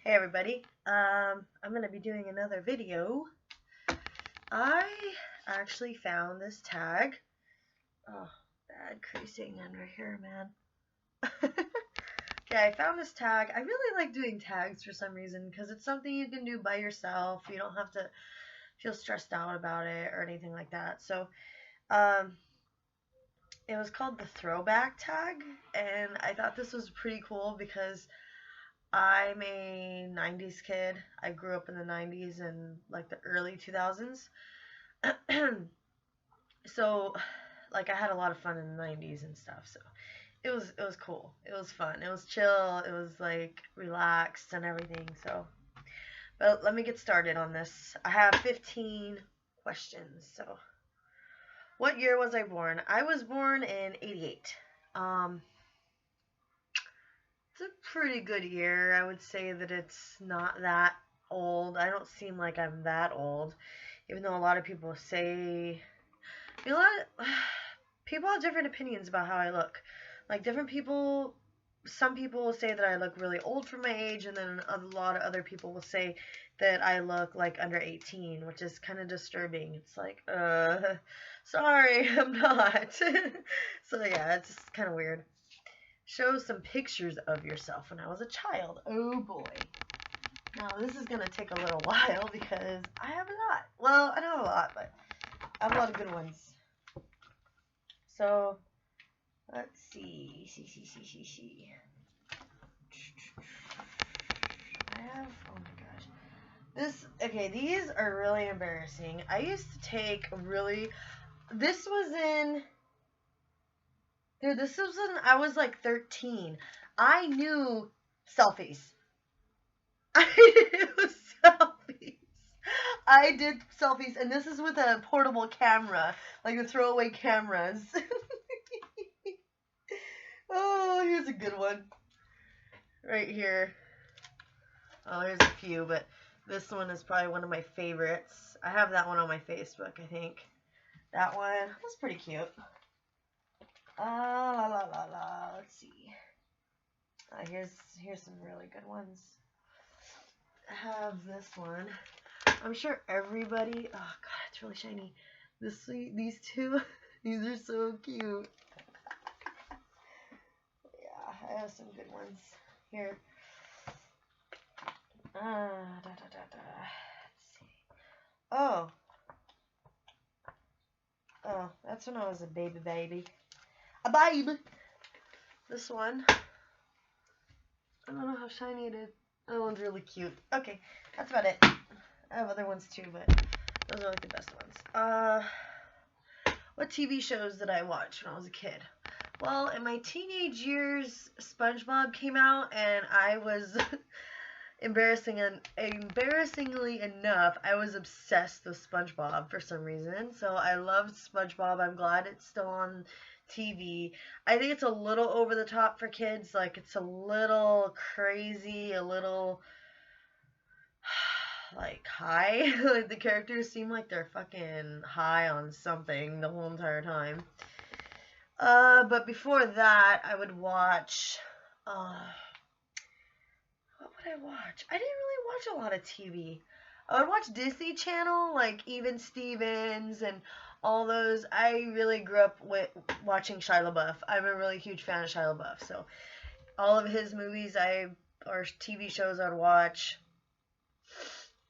Hey everybody, I'm going to be doing another video. I actually found this tag. Oh, bad creasing under here, man. Okay, I found this tag. I really like doing tags for some reason because it's something you can do by yourself. You don't have to feel stressed out about it or anything like that. So, um, it was called the Throwback tag, and I thought this was pretty cool because I'm a 90s kid. I grew up in the 90s and like the early 2000s. So, like I had a lot of fun in the 90s and stuff. So, it was cool. It was fun. It was chill. It was like relaxed and everything. So, but let me get started on this. I have 15 questions. So, what year was I born? I was born in 88. Um It's a pretty good year. I would say that it's not that old. I don't seem like I'm that old, even though a lot of people say, a lot of, people have different opinions about how I look. Like different people, some people will say that I look really old for my age, and then a lot of other people will say that I look like under 18, which is kind of disturbing. It's like, sorry, I'm not. So yeah, it's just kind of weird. Show some pictures of yourself when I was a child. Oh boy. Now this is going to take a little while because I have a lot. Well, I don't have a lot, but I have a lot of good ones. So, let's see. I have, oh my gosh. Okay, these are really embarrassing. I used to take this was in, dude, this was when I was like 13. I knew selfies. I did selfies. I did selfies, and this is with a portable camera, like the throwaway cameras. Oh, here's a good one. Right here. Oh, there's a few, but this one is probably one of my favorites. I have that one on my Facebook, I think. That one was pretty cute. La la la la. Let's see. Here's some really good ones. I have this one. I'm sure everybody. Oh god, it's really shiny. These two, these are so cute. Yeah, I have some good ones here. Let's see. Oh, that's when I was a baby. A babe. This one. I don't know how shiny it is. That one's really cute. Okay, that's about it. I have other ones too, but those are like the best ones. What TV shows did I watch when I was a kid? Well, in my teenage years, SpongeBob came out, and I was embarrassingly enough, I was obsessed with SpongeBob for some reason. So I loved SpongeBob. I'm glad it's still on TV. I think it's a little over the top for kids. Like it's a little crazy, a little like high. Like the characters seem like they're fucking high on something the whole entire time. But before that, I would watch. What would I watch? I didn't really watch a lot of TV. I would watch Disney Channel, like Even Stevens and all those. I really grew up with watching Shia LaBeouf. I'm a really huge fan of Shia LaBeouf, so all of his movies or TV shows I'd watch.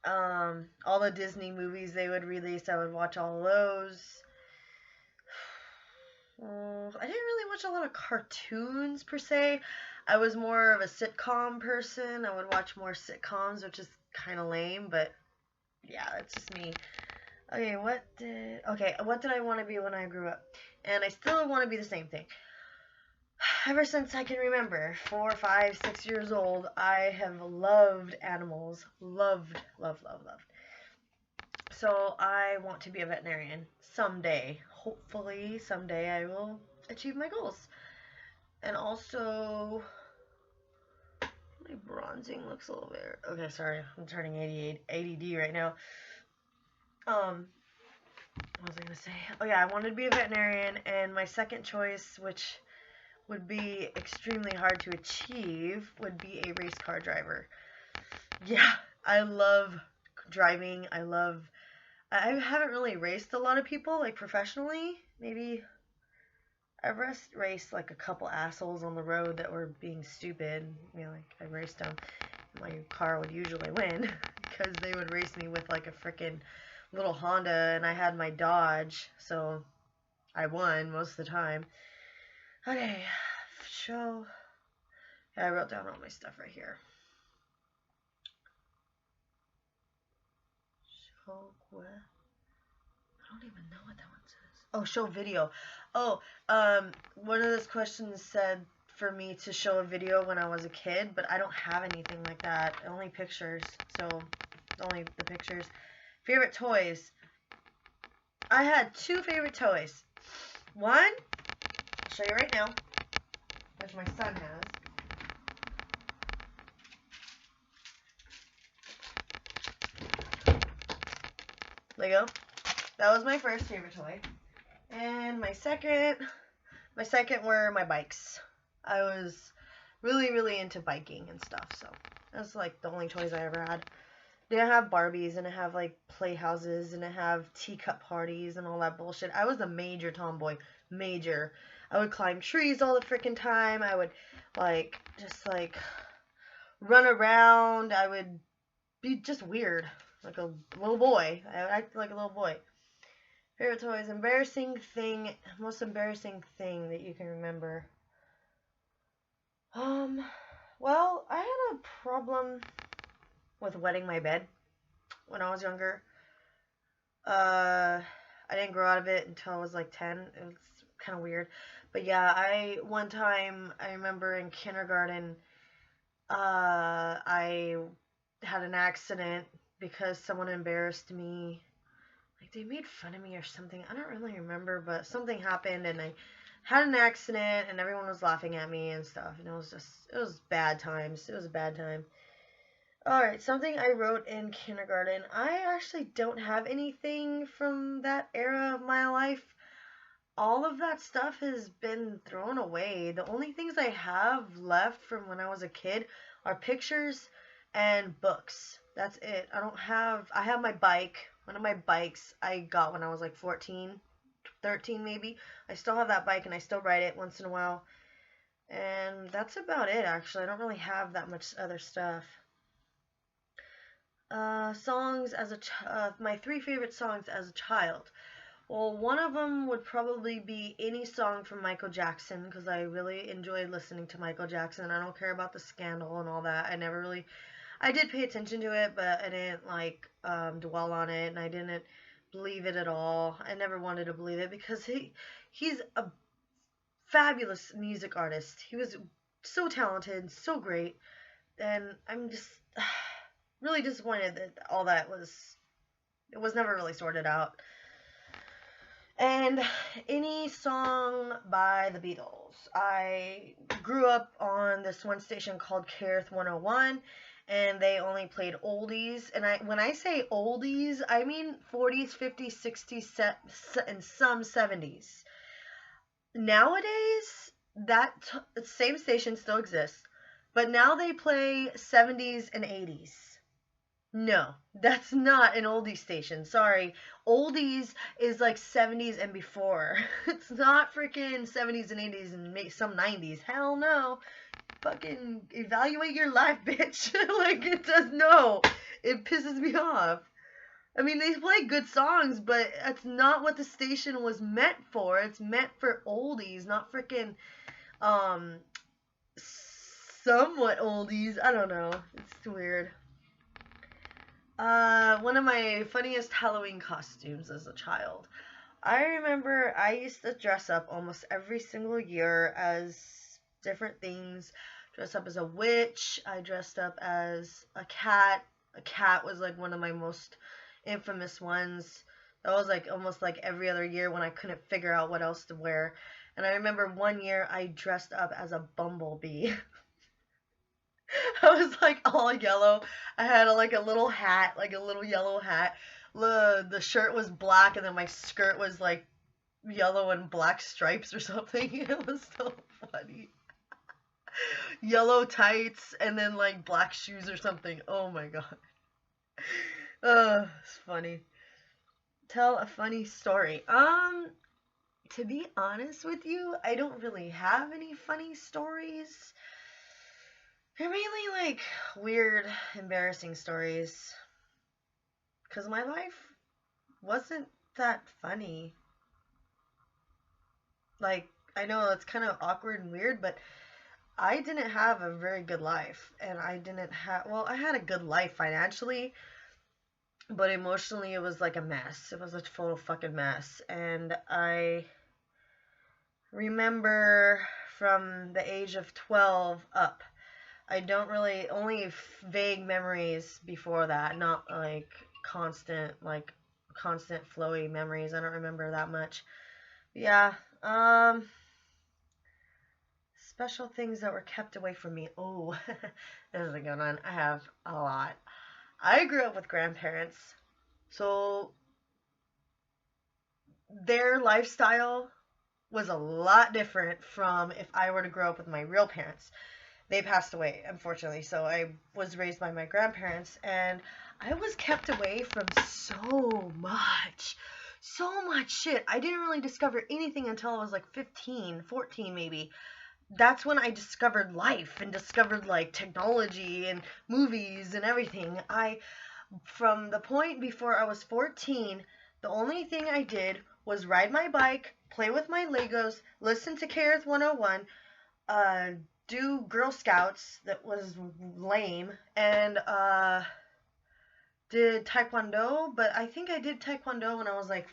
All the Disney movies they would release, I would watch all of those. I didn't really watch a lot of cartoons per se. I was more of a sitcom person. I would watch more sitcoms, which is kind of lame, but yeah, that's just me. Okay, what did I want to be when I grew up? And I still want to be the same thing. Ever since I can remember, 4, 5, 6 years old, I have loved animals. Loved. So I want to be a veterinarian someday. Hopefully someday I will achieve my goals. And also, my bronzing looks a little bit. Okay, sorry, I'm turning ADD right now. What was I gonna say? Oh yeah, I wanted to be a veterinarian, and my second choice, which would be extremely hard to achieve, would be a race car driver. Yeah, I love driving. I haven't really raced a lot of people, like professionally. Maybe I've raced like a couple assholes on the road that were being stupid. Like I raced them. My car would usually win because they would race me with like a freaking little Honda and I had my Dodge, so I won most of the time. Okay, show. Yeah, I wrote down all my stuff right here. Show what? I don't even know what that one says. Oh, show video. Oh, one of those questions said for me to show a video when I was a kid, but I don't have anything like that. Only pictures. So, only the pictures. Favorite toys. I had two favorite toys. One, I'll show you right now, which my son has. Lego. That was my first favorite toy. And my second were my bikes. I was really, really into biking and stuff, so that's like the only toys I ever had. Didn't have Barbies, and I have like playhouses, and I have teacup parties and all that bullshit. I was a major tomboy. Major. I would climb trees all the freaking time. I would just run around. I would be just weird. Like a little boy. I would act like a little boy. Favorite toys. Most embarrassing thing that you can remember. Well, I had a problem with wetting my bed when I was younger. I didn't grow out of it until I was like 10. It was kind of weird. But yeah, one time, I remember in kindergarten, I had an accident because someone embarrassed me. Like, they made fun of me or something. I don't really remember, but something happened, and I had an accident, and everyone was laughing at me and stuff. And it was bad times. It was a bad time. Alright, something I wrote in kindergarten. I actually don't have anything from that era of my life. All of that stuff has been thrown away. The only things I have left from when I was a kid are pictures and books. That's it. I have my bike. One of my bikes I got when I was like 14, 13 maybe. I still have that bike and I still ride it once in a while. And that's about it, actually. I don't really have that much other stuff. Songs my three favorite songs as a child. Well, one of them would probably be any song from Michael Jackson, because I really enjoyed listening to Michael Jackson. I don't care about the scandal and all that. I did pay attention to it, but I didn't dwell on it, and I didn't believe it at all. I never wanted to believe it because he's a fabulous music artist. He was so talented, so great, and I'm just really disappointed that all that was never really sorted out. And any song by the Beatles. I grew up on this one station called Carith 101, and they only played oldies. And when I say oldies, I mean 40s, 50s, 60s, and some 70s. Nowadays, that same station still exists, but now they play 70s and 80s. No, that's not an oldie station. Sorry. Oldies is like 70s and before. It's not freaking 70s and 80s and some 90s. Hell no. Fucking evaluate your life, bitch. Like, it does no. It pisses me off. I mean, they play good songs, but that's not what the station was meant for. It's meant for oldies, not freaking, somewhat oldies. I don't know. It's weird. One of my funniest Halloween costumes as a child. I remember I used to dress up almost every single year as different things. Dressed up as a witch. I dressed up as a cat. A cat was like one of my most infamous ones. That was like almost like every other year when I couldn't figure out what else to wear. And I remember one year I dressed up as a bumblebee. I was like all yellow. I had a little hat, like a little yellow hat. The shirt was black, and then my skirt was like yellow and black stripes or something. It was so funny. Yellow tights and then like black shoes or something. Oh my god. It's funny. Tell a funny story. To be honest with you, I don't really have any funny stories. They're mainly like weird, embarrassing stories. Because my life wasn't that funny. Like, I know it's kind of awkward and weird, but I didn't have a very good life. And I didn't have, well, I had a good life financially, but emotionally it was like a mess. It was a total fucking mess. And I remember from the age of 12 up, I don't really, only vague memories before that, not constant, constant flowy memories. I don't remember that much. Yeah, special things that were kept away from me. Oh, this is a good one. I have a lot. I grew up with grandparents, so their lifestyle was a lot different from if I were to grow up with my real parents. They passed away, unfortunately, so I was raised by my grandparents, and I was kept away from so much shit. I didn't really discover anything until I was like 15, 14 maybe. That's when I discovered life and discovered like technology and movies and everything. From the point before I was 14, the only thing I did was ride my bike, play with my Legos, listen to KRS 101, do Girl Scouts that was lame, and did Taekwondo, but I think I did Taekwondo when I was like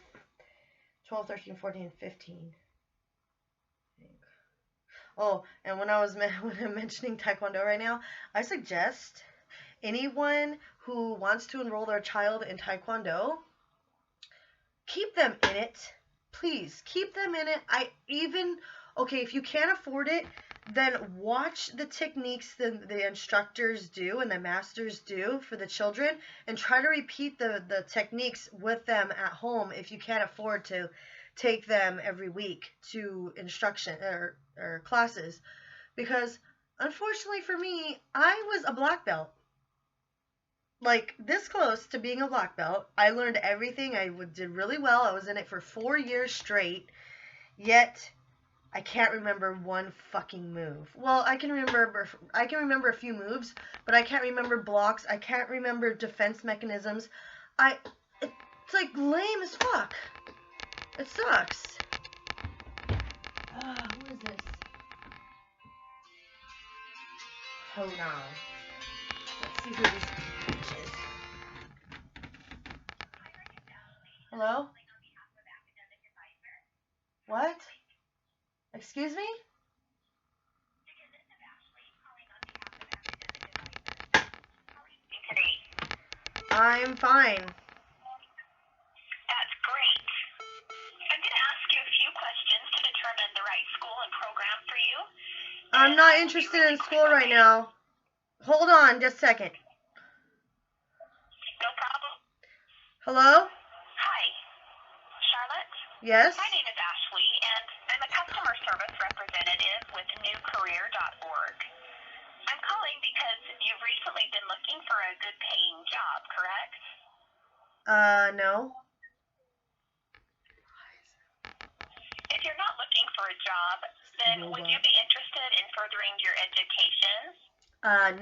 12, 13, 14, 15. Oh, and when I'm mentioning Taekwondo right now, I suggest anyone who wants to enroll their child in Taekwondo, keep them in it. Please, keep them in it. Okay, if you can't afford it, then watch the techniques the instructors do and the masters do for the children and try to repeat the techniques with them at home if you can't afford to take them every week to instruction or classes. Because unfortunately for me, I was a black belt. Like this close to being a black belt. I learned everything. I did really well. I was in it for 4 years straight. Yet I can't remember one fucking move. Well, I can remember a few moves, but I can't remember blocks. I can't remember defense mechanisms. It's like lame as fuck. It sucks. Who is this? Hold on. Let's see who this bitch is. Hello? What? Excuse me? I'm fine. That's great. I'm going to ask you a few questions to determine the right school and program for you. I'm not interested in school right now. Hold on just a second. No problem. Hello? Hi, Charlotte? Yes? My name is Ashley, and I'm a customer service representative with newcareer.org. I'm calling because you've recently been looking for a good paying job, correct? No. If you're not looking for a job, then would you be interested in furthering your education?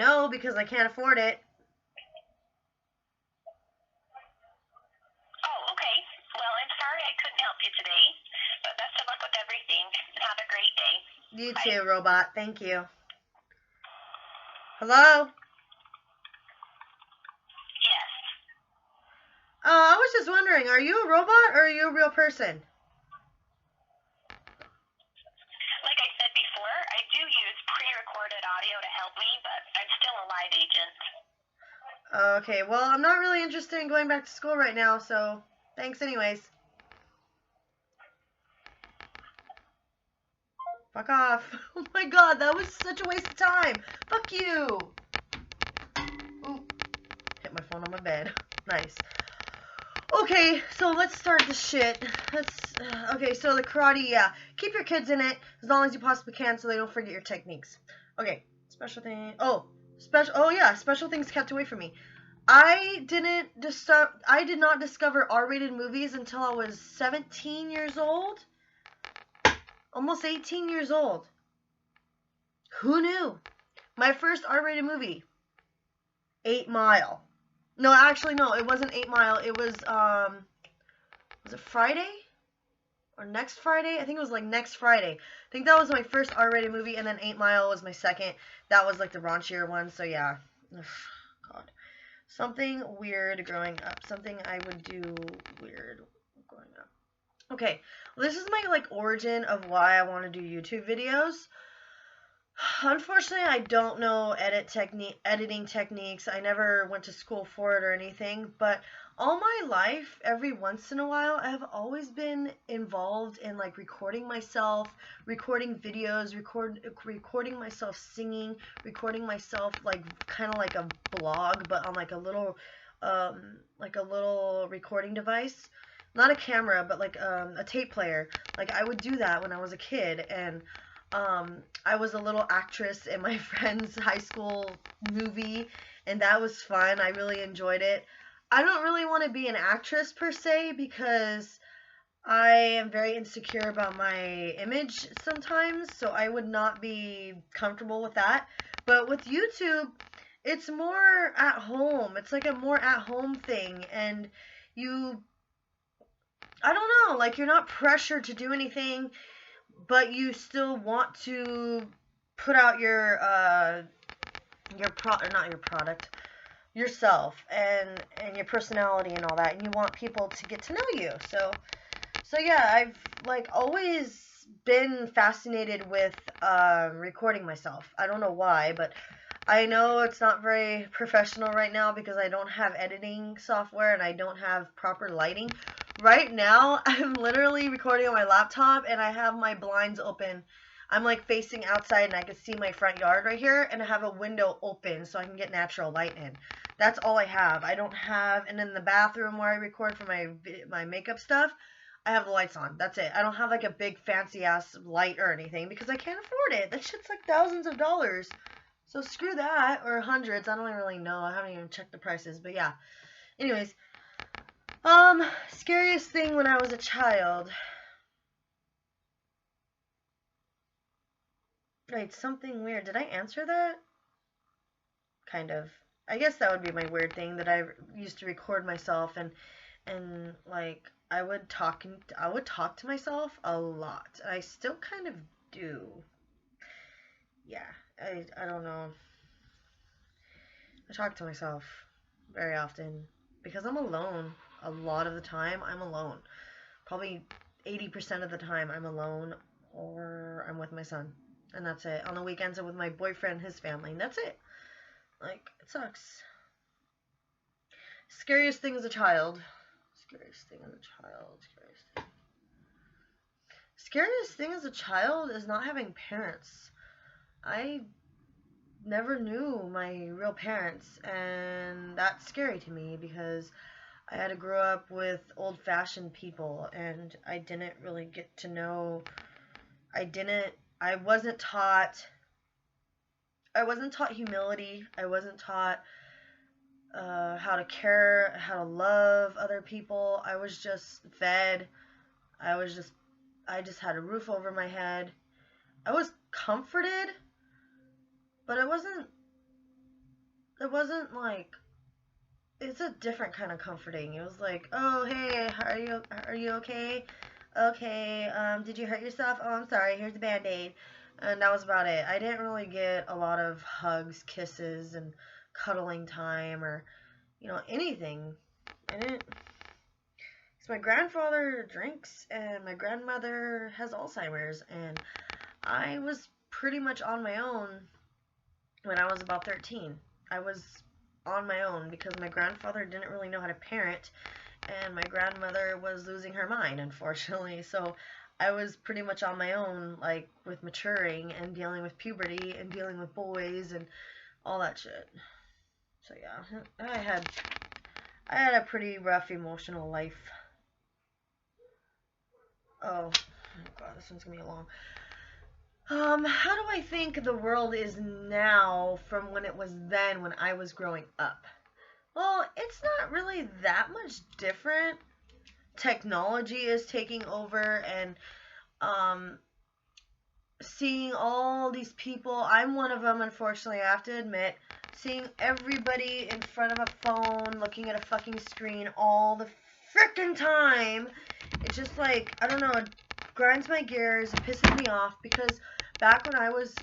No, because I can't afford it. Oh, okay. Well, I'm sorry I couldn't help you today, but best of luck with everything, and have a great day. You too, robot. Thank you. Hello? Yes. I was just wondering, are you a robot or are you a real person? Like I said before, I do use pre-recorded audio to help me, but I'm still a live agent. Okay, well, I'm not really interested in going back to school right now, so thanks anyways. Fuck off. Oh my god, that was such a waste of time. Fuck you. Ooh, hit my phone on my bed. Nice. Okay, so let's start the shit. Okay, so the karate, yeah. Keep your kids in it as long as you possibly can so they don't forget your techniques. Okay, special thing. Oh yeah, special things kept away from me. I did not discover R-rated movies until I was 17 years old, almost 18 years old. Who knew? My first R-rated movie, 8 Mile. No, actually no, it wasn't 8 Mile. It was it Friday? Or next Friday? I think it was like next Friday. I think that was my first R-rated movie, and then 8 Mile was my second. That was like the raunchier one, so yeah. Ugh, God. Something weird growing up. Something I would do weird growing up. Okay, well, this is my like origin of why I want to do YouTube videos. Unfortunately, I don't know editing techniques. I never went to school for it or anything, but all my life, every once in a while, I have always been involved in like recording myself, recording videos, recording myself singing, recording myself like kind of like a blog, but on like a little recording device. Not a camera, but like a tape player. Like I would do that when I was a kid, and I was a little actress in my friend's high school movie, and that was fun. I really enjoyed it. I don't really want to be an actress per se because I am very insecure about my image sometimes, so I would not be comfortable with that. But with YouTube, it's more at home. It's like a more at home thing, and you, I don't know, like you're not pressured to do anything, but you still want to put out not your product, yourself, and your personality and all that, and you want people to get to know you. So yeah, I've like always been fascinated with recording myself. I don't know why, but I know it's not very professional right now because I don't have editing software and I don't have proper lighting. Right now, I'm literally recording on my laptop and I have my blinds open. I'm like facing outside and I can see my front yard right here, and I have a window open so I can get natural light in. That's all I have. I don't have, and in the bathroom where I record for my makeup stuff, I have the lights on. That's it. I don't have like a big fancy ass light or anything because I can't afford it. That shit's like thousands of dollars. So screw that, or hundreds. I don't really know. I haven't even checked the prices, but yeah. Anyways, scariest thing when I was a child. Wait, something weird. Did I answer that? Kind of. I guess that would be my weird thing, that I used to record myself, and like I would talk to myself a lot. I still kind of do. Yeah. I don't know. I talk to myself very often because I'm alone. A lot of the time, I'm alone. Probably 80% of the time, I'm alone or I'm with my son. And that's it. On the weekends, I'm with my boyfriend, his family, and that's it. Like, it sucks. Scariest thing as a child. Scariest thing as a child. Scariest thing as a child is not having parents. I never knew my real parents, and that's scary to me because I had to grow up with old-fashioned people, and I didn't really get to know. I wasn't taught. I wasn't taught humility. I wasn't taught how to care, how to love other people. I was just fed. I was just. I just had a roof over my head. I was comforted, but it wasn't. It wasn't like, it's a different kind of comforting. It was like, oh hey, are you okay? Okay, did you hurt yourself? Oh, I'm sorry. Here's a band-aid. And that was about it. I didn't really get a lot of hugs, kisses, and cuddling time, or anything. I didn't. Because my grandfather drinks and my grandmother has Alzheimer's, and I was pretty much on my own when I was about 13. I was on my own because my grandfather didn't really know how to parent, and my grandmother was losing her mind, unfortunately. So I was pretty much on my own, like with maturing and dealing with puberty and dealing with boys and all that shit. So yeah, I had a pretty rough emotional life. Oh, God, this one's gonna be long. How do I think the world is now from when it was then when I was growing up? Well, it's not really that much different. Technology is taking over, and um, seeing all these people, I'm one of them, unfortunately, I have to admit, seeing everybody in front of a phone, looking at a fucking screen all the frickin' time, it's just like, I don't know, it grinds my gears, it pisses me off, because back when I was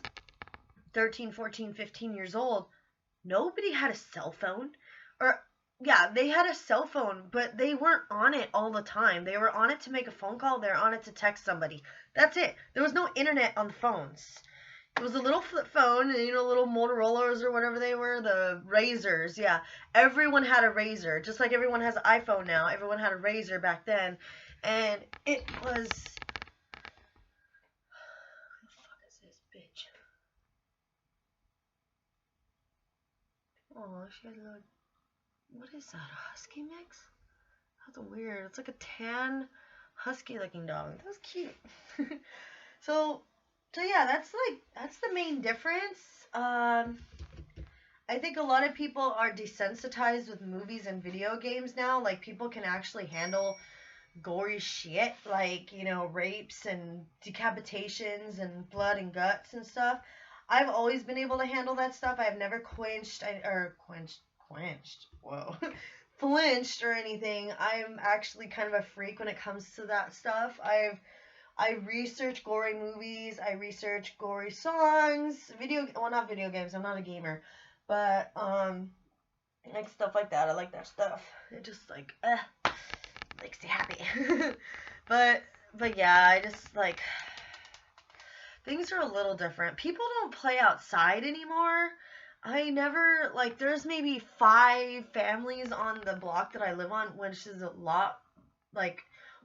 13, 14, 15 years old, nobody had a cell phone. Or, yeah, they had a cell phone, but they weren't on it all the time. They were on it to make a phone call, they were on it to text somebody. That's it. There was no internet on the phones. It was a little flip phone, little Motorola's or whatever they were, the Razors. Yeah, everyone had a Razor, just like everyone has an iPhone now. Everyone had a Razor back then, and it was. Who the fuck is this bitch? Oh, she had a little. What is that? A husky mix? That's weird. It's like a tan, husky-looking dog. That was cute. so, so yeah, that's the main difference. I think a lot of people are desensitized with movies and video games now. Like, people can actually handle gory shit, like, rapes and decapitations and blood and guts and stuff. I've always been able to handle that stuff. I've never quenched, whoa, flinched or anything. I'm actually kind of a freak when it comes to that stuff. I research gory movies. I research gory songs. Not video games. I'm not a gamer, but like stuff like that. I like that stuff. It just like makes me happy. but but yeah, I just like things are a little different. People don't play outside anymore. I never like there's maybe 5 families on the block that I live on, which is a lot like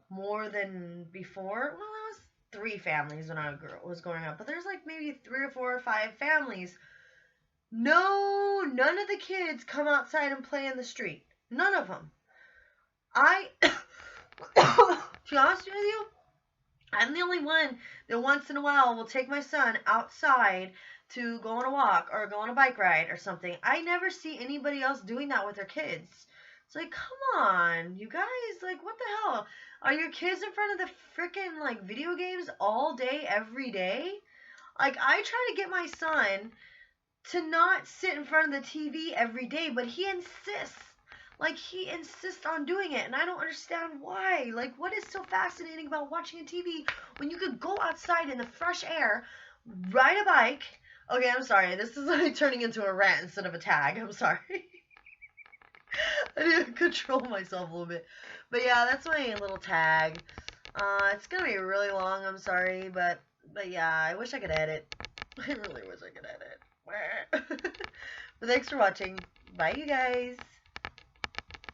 more than before. Well, it was 3 families when I was growing up, but there's like maybe 3 or 4 or 5 families. No, none of the kids come outside and play in the street. None of them. I, to be honest with you, I'm the only one that once in a while will take my son outside to go on a walk or go on a bike ride or something. I never see anybody else doing that with their kids. It's like, come on, you guys, like, what the hell? Are your kids in front of the freaking, like, video games all day, every day? Like, I try to get my son to not sit in front of the TV every day, but he insists. Like, he insists on doing it, and I don't understand why. Like, what is so fascinating about watching a TV when you could go outside in the fresh air, ride a bike? Okay, I'm sorry. This is like turning into a rant instead of a tag. I'm sorry. I need to control myself a little bit. But yeah, that's my little tag. It's gonna be really long. I'm sorry, but yeah, I wish I could edit. I really wish I could edit. But thanks for watching. Bye, you guys.